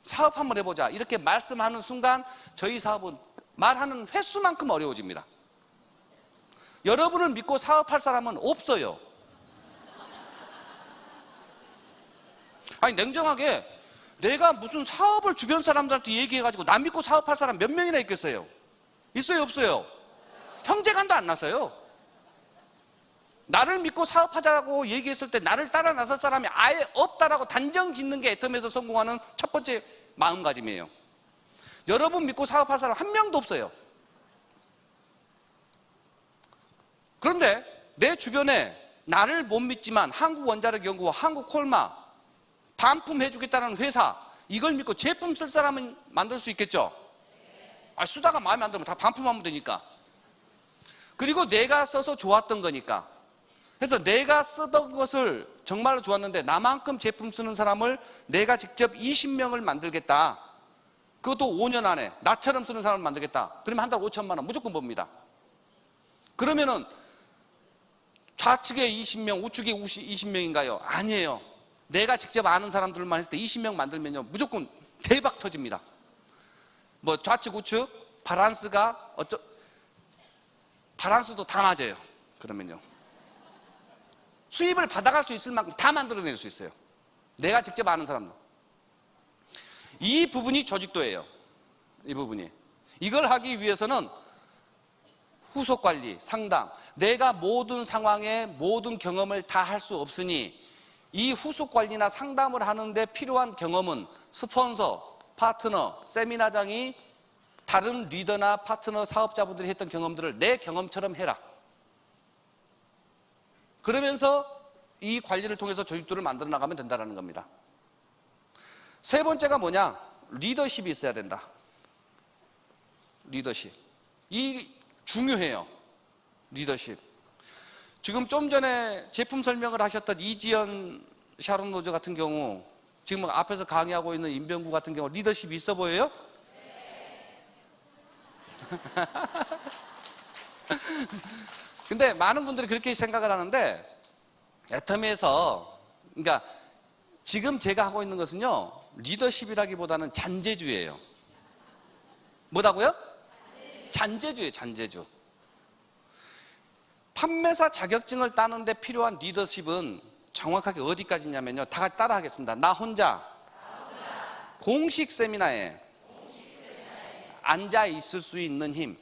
S2: 사업 한번 해보자. 이렇게 말씀하는 순간 저희 사업은 말하는 횟수만큼 어려워집니다. 여러분을 믿고 사업할 사람은 없어요. 아니, 냉정하게 내가 무슨 사업을 주변 사람들한테 얘기해가지고 나 믿고 사업할 사람 몇 명이나 있겠어요? 있어요, 없어요? 형제간도 안 나서요. 나를 믿고 사업하자고 얘기했을 때 나를 따라 나설 사람이 아예 없다라고 단정 짓는 게 애텀에서 성공하는 첫 번째 마음가짐이에요. 여러분 믿고 사업할 사람 한 명도 없어요. 그런데 내 주변에 나를 못 믿지만 한국원자력연구원, 한국콜마 반품해주겠다는 회사, 이걸 믿고 제품 쓸 사람은 만들 수 있겠죠? 쓰다가 마음에 안 들면 다 반품하면 되니까. 그리고 내가 써서 좋았던 거니까. 그래서 내가 쓰던 것을 정말로 좋았는데 나만큼 제품 쓰는 사람을 내가 직접 20명을 만들겠다. 그것도 5년 안에 나처럼 쓰는 사람을 만들겠다. 그러면 한 달 5천만 원 무조건 법니다. 그러면은 좌측에 20명, 우측에 20명인가요? 아니에요. 내가 직접 아는 사람들만 했을 때 20명 만들면요 무조건 대박 터집니다. 뭐 좌측 우측 바란스가 바란스도 다 맞아요. 그러면요 수입을 받아갈 수 있을 만큼 다 만들어낼 수 있어요. 내가 직접 아는 사람들. 이 부분이 조직도예요. 이 부분이. 이걸 하기 위해서는 후속 관리, 상담, 내가 모든 상황에 모든 경험을 다 할 수 없으니 이 후속 관리나 상담을 하는데 필요한 경험은 스폰서, 파트너, 세미나장이 다른 리더나 파트너 사업자분들이 했던 경험들을 내 경험처럼 해라. 그러면서 이 관리를 통해서 조직도를 만들어 나가면 된다는 겁니다. 세 번째가 뭐냐? 리더십이 있어야 된다. 리더십. 이 중요해요. 리더십. 지금 좀 전에 제품 설명을 하셨던 이지연 샤론로저 같은 경우, 지금 앞에서 강의하고 있는 임병구 같은 경우 리더십이 있어 보여요? 근데 많은 분들이 그렇게 생각을 하는데, 애텀에서, 그러니까 지금 제가 하고 있는 것은요, 리더십이라기보다는 잔재주예요. 뭐라고요? 잔재주예요, 잔재주. 판매사 자격증을 따는데 필요한 리더십은 정확하게 어디까지냐면요, 다 같이 따라 하겠습니다. 나 혼자 공식 세미나에 앉아 있을 수 있는 힘.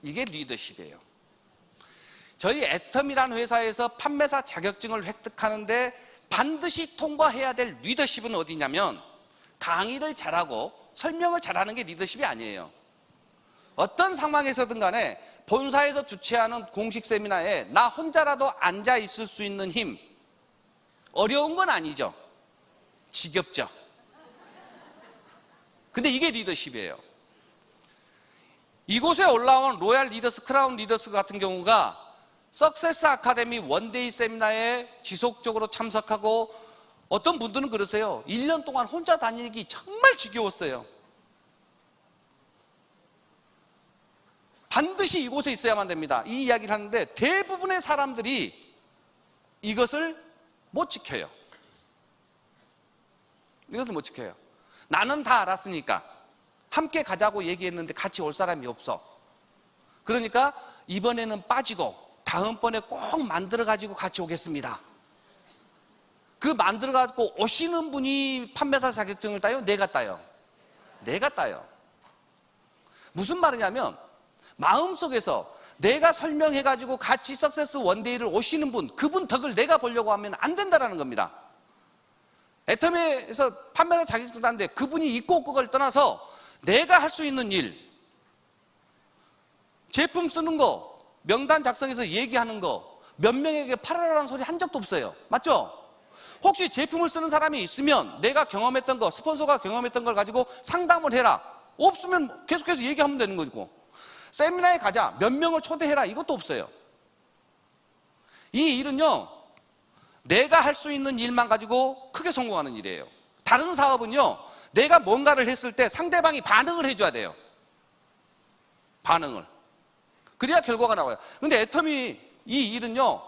S2: 이게 리더십이에요. 저희 애텀이라는 회사에서 판매사 자격증을 획득하는데 반드시 통과해야 될 리더십은 어디냐면, 강의를 잘하고 설명을 잘하는 게 리더십이 아니에요. 어떤 상황에서든 간에 본사에서 주최하는 공식 세미나에 나 혼자라도 앉아 있을 수 있는 힘. 어려운 건 아니죠. 지겹죠. 근데 이게 리더십이에요. 이곳에 올라온 로얄 리더스, 크라운 리더스 같은 경우가 석세스 아카데미 원데이 세미나에 지속적으로 참석하고, 어떤 분들은 그러세요. 1년 동안 혼자 다니기 정말 지겨웠어요. 반드시 이곳에 있어야만 됩니다. 이 이야기를 하는데 대부분의 사람들이 이것을 못 지켜요. 이것을 못 지켜요. 나는 다 알았으니까 함께 가자고 얘기했는데 같이 올 사람이 없어. 그러니까 이번에는 빠지고 다음번에 꼭 만들어가지고 같이 오겠습니다. 그 만들어가지고 오시는 분이 판매사 자격증을 따요? 내가 따요? 내가 따요. 무슨 말이냐면, 마음속에서 내가 설명해가지고 같이 석세스 원데이를 오시는 분, 그분 덕을 내가 보려고 하면 안 된다는 겁니다. 애터미에서 판매자 자격증 땄는데 그분이 있고 없고를 가 떠나서 내가 할 수 있는 일, 제품 쓰는 거, 명단 작성해서 얘기하는 거, 몇 명에게 팔아라는 소리 한 적도 없어요. 맞죠? 혹시 제품을 쓰는 사람이 있으면 내가 경험했던 거, 스폰서가 경험했던 걸 가지고 상담을 해라. 없으면 계속해서 얘기하면 되는 거고. 세미나에 가자, 몇 명을 초대해라, 이것도 없어요. 이 일은요, 내가 할 수 있는 일만 가지고 크게 성공하는 일이에요. 다른 사업은요, 내가 뭔가를 했을 때 상대방이 반응을 해줘야 돼요. 반응을. 그래야 결과가 나와요. 근데 애터미 이 일은요,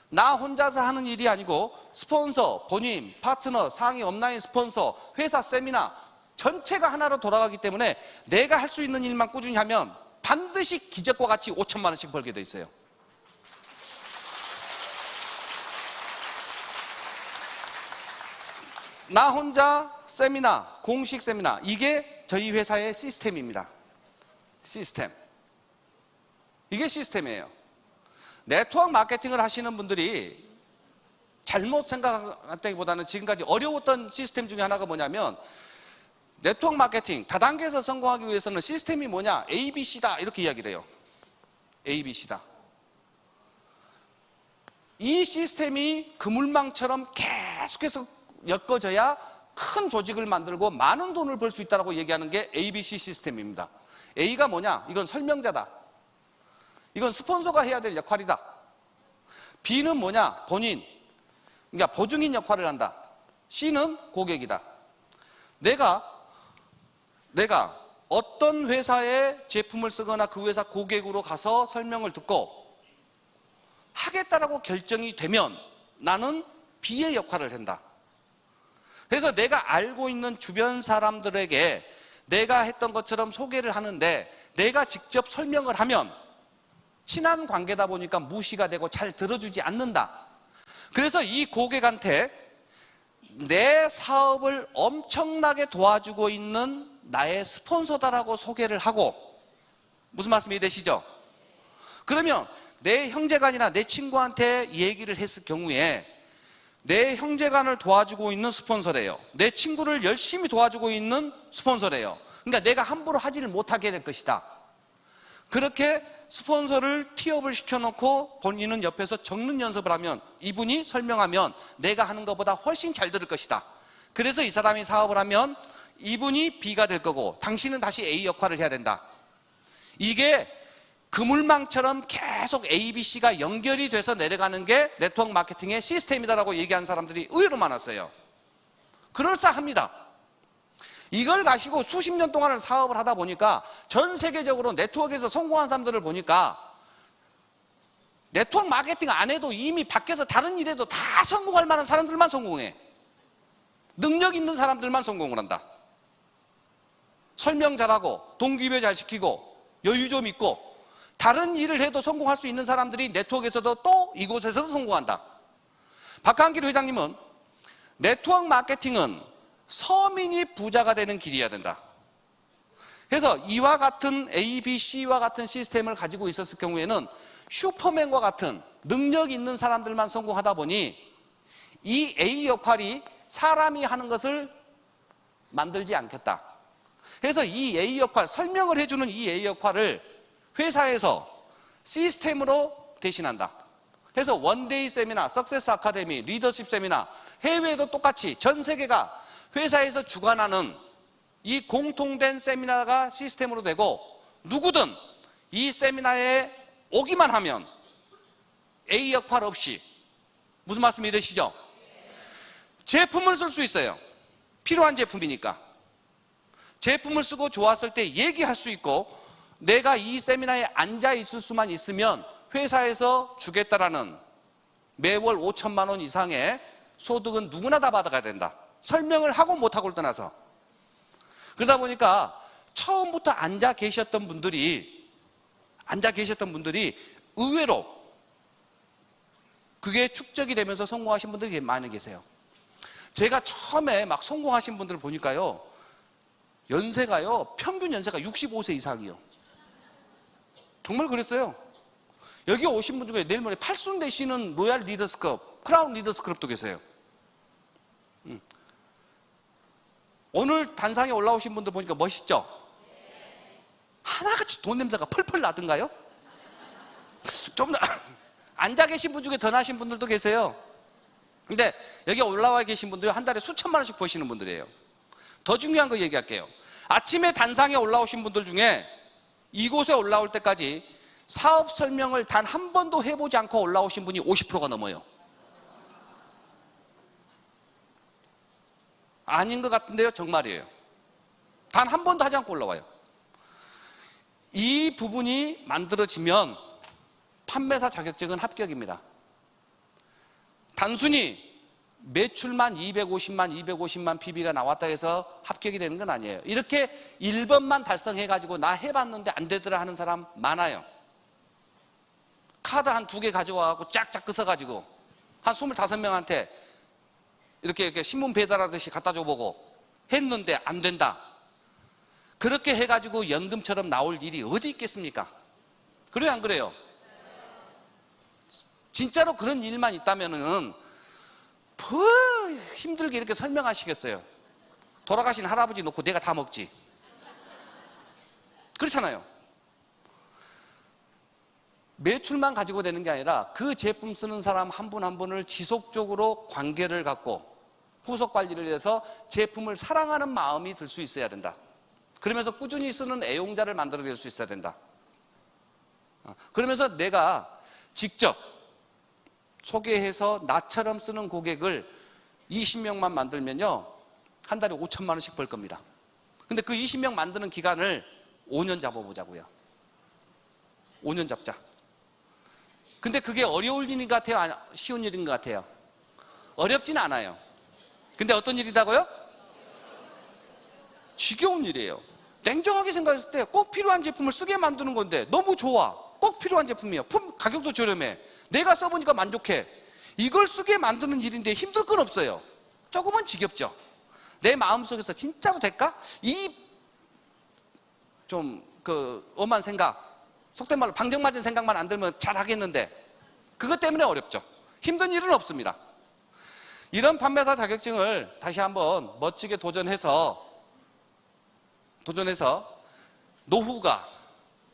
S2: 나 혼자서 하는 일이 아니고 스폰서, 본인, 파트너, 상위 업라인 스폰서, 회사 세미나 전체가 하나로 돌아가기 때문에 내가 할 수 있는 일만 꾸준히 하면 반드시 기적과 같이 5천만 원씩 벌게 돼 있어요. 나 혼자 세미나, 공식 세미나, 이게 저희 회사의 시스템입니다. 시스템. 이게 시스템이에요. 네트워크 마케팅을 하시는 분들이 잘못 생각했다기보다는 지금까지 어려웠던 시스템 중에 하나가 뭐냐면, 네트워크 마케팅 다단계에서 성공하기 위해서는 시스템이 뭐냐? ABC다 이렇게 이야기를 해요. ABC다. 이 시스템이 그물망처럼 계속해서 엮어져야 큰 조직을 만들고 많은 돈을 벌 수 있다고 얘기하는 게 ABC 시스템입니다. A가 뭐냐? 이건 설명자다. 이건 스폰서가 해야 될 역할이다. B는 뭐냐? 본인. 그러니까 보증인 역할을 한다. C는 고객이다. 내가 어떤 회사에 제품을 쓰거나 그 회사 고객으로 가서 설명을 듣고 하겠다라고 결정이 되면 나는 B의 역할을 한다. 그래서 내가 알고 있는 주변 사람들에게 내가 했던 것처럼 소개를 하는데 내가 직접 설명을 하면 친한 관계다 보니까 무시가 되고 잘 들어주지 않는다. 그래서 이 고객한테 내 사업을 엄청나게 도와주고 있는 나의 스폰서다라고 소개를 하고, 무슨 말씀이 이해되시죠? 그러면 내 형제간이나 내 친구한테 얘기를 했을 경우에 내 형제간을 도와주고 있는 스폰서래요. 내 친구를 열심히 도와주고 있는 스폰서래요. 그러니까 내가 함부로 하지를 못하게 될 것이다. 그렇게 스폰서를 티업을 시켜놓고 본인은 옆에서 적는 연습을 하면, 이분이 설명하면 내가 하는 것보다 훨씬 잘 들을 것이다. 그래서 이 사람이 사업을 하면 이분이 B가 될 거고 당신은 다시 A 역할을 해야 된다. 이게 그물망처럼 계속 A, B, C가 연결이 돼서 내려가는 게 네트워크 마케팅의 시스템이다라고 얘기하는 사람들이 의외로 많았어요. 그럴싸합니다. 이걸 가지고 수십 년 동안을 사업을 하다 보니까 전 세계적으로 네트워크에서 성공한 사람들을 보니까 네트워크 마케팅 안 해도 이미 밖에서 다른 일에도 다 성공할 만한 사람들만 성공해. 능력 있는 사람들만 성공을 한다. 설명 잘하고 동기부여 잘 시키고 여유 좀 있고 다른 일을 해도 성공할 수 있는 사람들이 네트워크에서도 또 이곳에서도 성공한다. 박한길 회장님은 네트워크 마케팅은 서민이 부자가 되는 길이어야 된다. 그래서 이와 같은 A, B, C와 같은 시스템을 가지고 있었을 경우에는 슈퍼맨과 같은 능력 있는 사람들만 성공하다 보니 이 A 역할이 사람이 하는 것을 만들지 않겠다. 그래서 이 A 역할, 설명을 해주는 이 A 역할을 회사에서 시스템으로 대신한다. 그래서 원데이 세미나, 석세스 아카데미, 리더십 세미나, 해외에도 똑같이 전 세계가 회사에서 주관하는 이 공통된 세미나가 시스템으로 되고, 누구든 이 세미나에 오기만 하면 A 역할 없이, 무슨 말씀이 되시죠? 제품을 쓸 수 있어요. 필요한 제품이니까. 제품을 쓰고 좋았을 때 얘기할 수 있고, 내가 이 세미나에 앉아 있을 수만 있으면 회사에서 주겠다라는 매월 5천만 원 이상의 소득은 누구나 다 받아가야 된다. 설명을 하고 못하고를 떠나서. 그러다 보니까 처음부터 앉아 계셨던 분들이 의외로 그게 축적이 되면서 성공하신 분들이 많이 계세요. 제가 처음에 막 성공하신 분들을 보니까요, 연세가요, 평균 연세가 65세 이상이요. 정말 그랬어요. 여기 오신 분 중에 내일 모레 팔순 되시는 로얄 리더스컵, 크라운 리더스컵도 계세요. 오늘 단상에 올라오신 분들 보니까 멋있죠? 하나같이 돈 냄새가 펄펄 나던가요? 좀 앉아 계신 분 중에 더 나신 분들도 계세요. 근데 여기 올라와 계신 분들이 한 달에 수천만 원씩 버시는 분들이에요. 더 중요한 거 얘기할게요. 아침에 단상에 올라오신 분들 중에 이곳에 올라올 때까지 사업 설명을 단 한 번도 해보지 않고 올라오신 분이 50%가 넘어요. 아닌 것 같은데요? 정말이에요. 단 한 번도 하지 않고 올라와요. 이 부분이 만들어지면 판매사 자격증은 합격입니다. 단순히 매출만 250만 PB가 나왔다 해서 합격이 되는 건 아니에요. 이렇게 1번만 달성해가지고 나 해봤는데 안 되더라 하는 사람 많아요. 카드 한 2개 가져와갖고 짝짝 끄서가지고 한 25명한테 이렇게 신문 배달하듯이 갖다 줘보고 했는데 안 된다. 그렇게 해가지고 연금처럼 나올 일이 어디 있겠습니까? 그래요, 안 그래요? 진짜로 그런 일만 있다면은 힘들게 이렇게 설명하시겠어요? 돌아가신 할아버지 놓고 내가 다 먹지. 그렇잖아요. 매출만 가지고 되는 게 아니라 그 제품 쓰는 사람 한 분 한 분을 지속적으로 관계를 갖고 후속 관리를 해서 제품을 사랑하는 마음이 들 수 있어야 된다. 그러면서 꾸준히 쓰는 애용자를 만들어낼 수 있어야 된다. 그러면서 내가 직접 소개해서 나처럼 쓰는 고객을 20명만 만들면요, 한 달에 5천만 원씩 벌 겁니다. 근데 그 20명 만드는 기간을 5년 잡아보자고요. 5년 잡자. 근데 그게 어려울 일인 것 같아요? 쉬운 일인 것 같아요? 어렵진 않아요. 근데 어떤 일이다고요? 지겨운 일이에요. 냉정하게 생각했을 때 꼭 필요한 제품을 쓰게 만드는 건데 너무 좋아. 꼭 필요한 제품이야. 가격도 저렴해. 내가 써보니까 만족해. 이걸 쓰게 만드는 일인데 힘들 건 없어요. 조금은 지겹죠. 내 마음속에서 진짜로 될까? 엄한 생각, 속된 말로 방정맞은 생각만 안 들면 잘 하겠는데 그것 때문에 어렵죠. 힘든 일은 없습니다. 이런 판매사 자격증을 다시 한번 멋지게 도전해서 노후가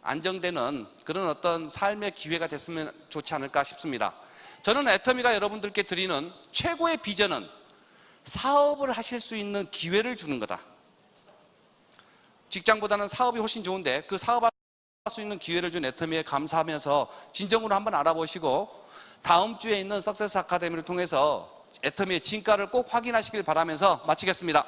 S2: 안정되는 그런 어떤 삶의 기회가 됐으면 좋지 않을까 싶습니다. 저는 애터미가 여러분들께 드리는 최고의 비전은 사업을 하실 수 있는 기회를 주는 거다. 직장보다는 사업이 훨씬 좋은데 그 사업할 수 있는 기회를 준 애터미에 감사하면서 진정으로 한번 알아보시고 다음 주에 있는 석세스 아카데미를 통해서 애터미의 진가를 꼭 확인하시길 바라면서 마치겠습니다.